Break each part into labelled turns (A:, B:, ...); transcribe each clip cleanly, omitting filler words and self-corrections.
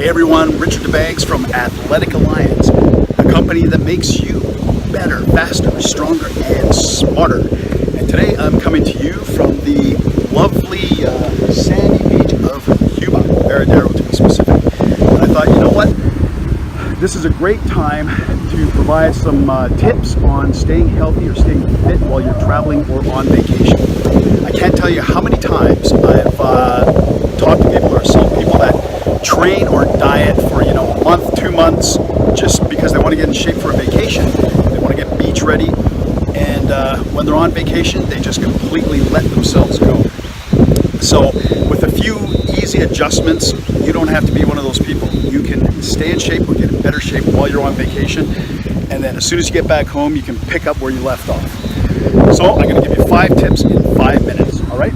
A: Hey everyone, Richard DeBanks from Athletic Alliance, a company that makes you better, faster, stronger, and smarter. And today I'm coming to you from the lovely sandy beach of Cuba, Veradero to be specific. And I thought, you know what? This is a great time to provide some tips on staying healthy or staying fit while you're traveling or on vacation. I can't tell you how many times I've talked to people or seen people that train or diet for a month, 2 months, just because they want to get in shape for a vacation. They want to get beach ready, and when they're on vacation, they just completely let themselves go. So with a few easy adjustments, you don't have to be one of those people. You can stay in shape or get in better shape while you're on vacation, and then as soon as you get back home, you can pick up where you left off. So I'm going to give you 5 tips in 5 minutes, all right?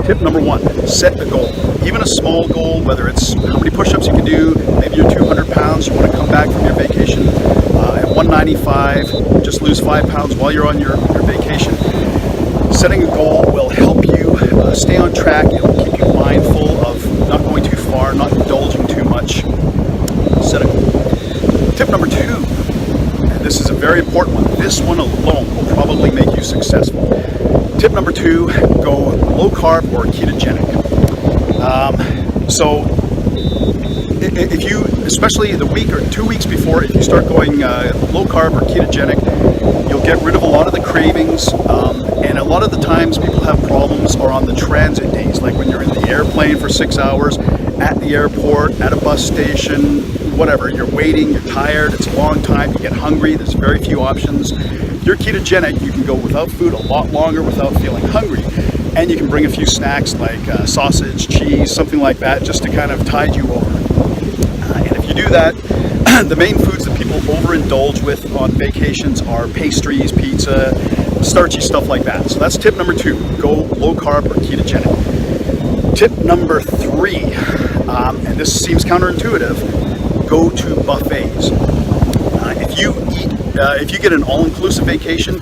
A: Tip number 1, set a goal. Even a small goal, whether it's how many push-ups you can do, maybe you're 200 pounds, you want to come back from your vacation at 195, just lose 5 pounds while you're on your vacation. Setting a goal will help you stay on track. It'll keep you mindful of not going too far, not indulging too much. Set a goal. Tip number 2, and this is a very important one. This one alone will probably make you successful. Tip number 2, go low carb or ketogenic. So if you, especially the week or 2 weeks before, if you start going low carb or ketogenic, you'll get rid of a lot of the cravings, and a lot of the times people have problems are on the transit days, like when you're in the airplane for 6 hours, at the airport, at a bus station, whatever, you're waiting, you're tired, it's a long time, you get hungry, there's very few options. If you're ketogenic, you can go without food a lot longer without feeling hungry. And you can bring a few snacks like sausage, cheese, something like that, just to kind of tide you over. And if you do that, the main foods that people overindulge with on vacations are pastries, pizza, starchy stuff like that. So that's tip number 2, go low carb or ketogenic. Tip number 3, and this seems counterintuitive, go to buffets. If you get an all-inclusive vacation,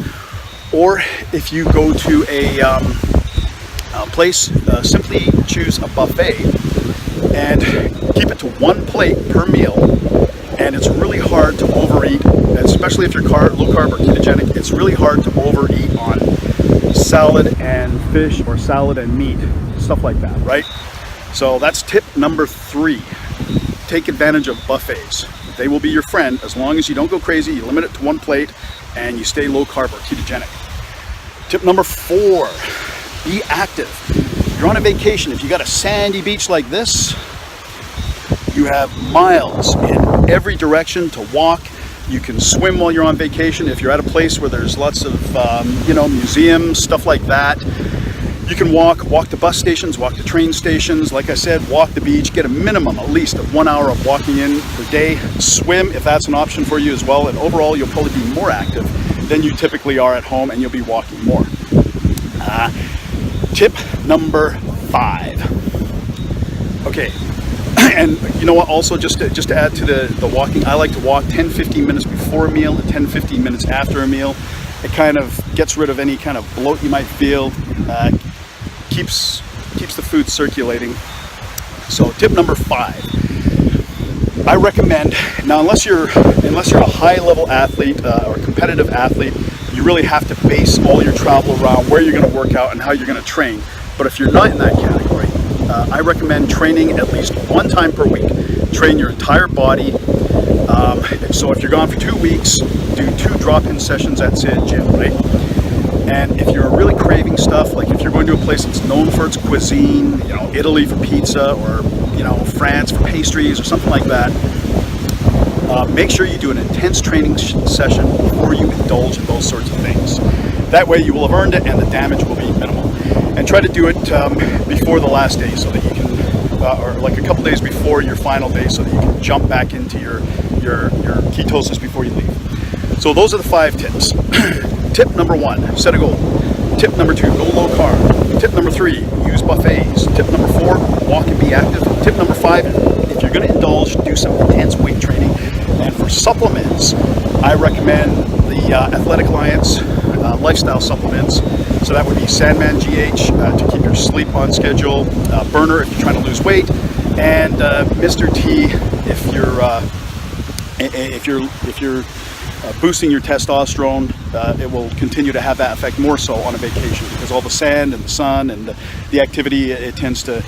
A: or if you go to a place, simply choose a buffet and keep it to 1 plate per meal. And it's really hard to overeat, especially if you're low carb or ketogenic. It's really hard to overeat on salad and fish or salad and meat, stuff like that, right? So that's tip number 3. Take advantage of buffets. They will be your friend as long as you don't go crazy, you limit it to 1 plate, and you stay low carb or ketogenic. Tip number 4, be active. You're on a vacation. If you got a sandy beach like this, you have miles in every direction to walk. You can swim while you're on vacation. If you're at a place where there's lots of museums, stuff like that, you can walk the bus stations, walk the train stations. Like I said, walk the beach, get a minimum at least of 1 hour of walking in per day. Swim if that's an option for you as well, and overall you'll probably be more active than you typically are at home, and you'll be walking more. Tip number 5. Okay, and you know what, also just to add to the walking, I like to walk 10-15 minutes before a meal and 10-15 minutes after a meal. It kind of gets rid of any kind of bloat you might feel, keeps the food circulating. So tip number 5, I recommend, now unless you're a high-level athlete or competitive athlete, you really have to base all your travel around where you're going to work out and how you're going to train. But if you're not in that category, I recommend training at least 1 time per week. Train your entire body. So if you're gone for 2 weeks, do 2 drop-in sessions at say a gym, right? And if you're really craving stuff, like if you're going to a place that's known for its cuisine, Italy for pizza, or France for pastries or something like that, make sure you do an intense training session before you indulge in those sorts of things. That way you will have earned it and the damage will be minimal. And try to do it before the last day, so that you can, or like a couple days before your final day, so that you can jump back into your ketosis before you leave. So those are the 5 tips. Tip number 1, set a goal. Tip number 2, go low carb. Tip number 3, use buffets. Tip number 4, walk and be active. Tip number 5, if you're going to indulge, do some intense weight training. And for supplements, I recommend the Athletic Alliance lifestyle supplements. So that would be SandmanGH to keep your sleep on schedule, Burner if you're trying to lose weight, And Mr. T, if you're boosting your testosterone, it will continue to have that effect more so on a vacation, because all the sand and the sun and the activity, it tends to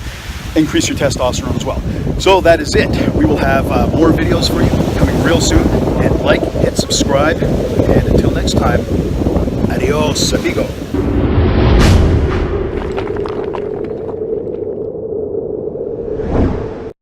A: increase your testosterone as well. So that is it. We will have more videos for you coming real soon. And like, hit subscribe, and until next time, adios amigo.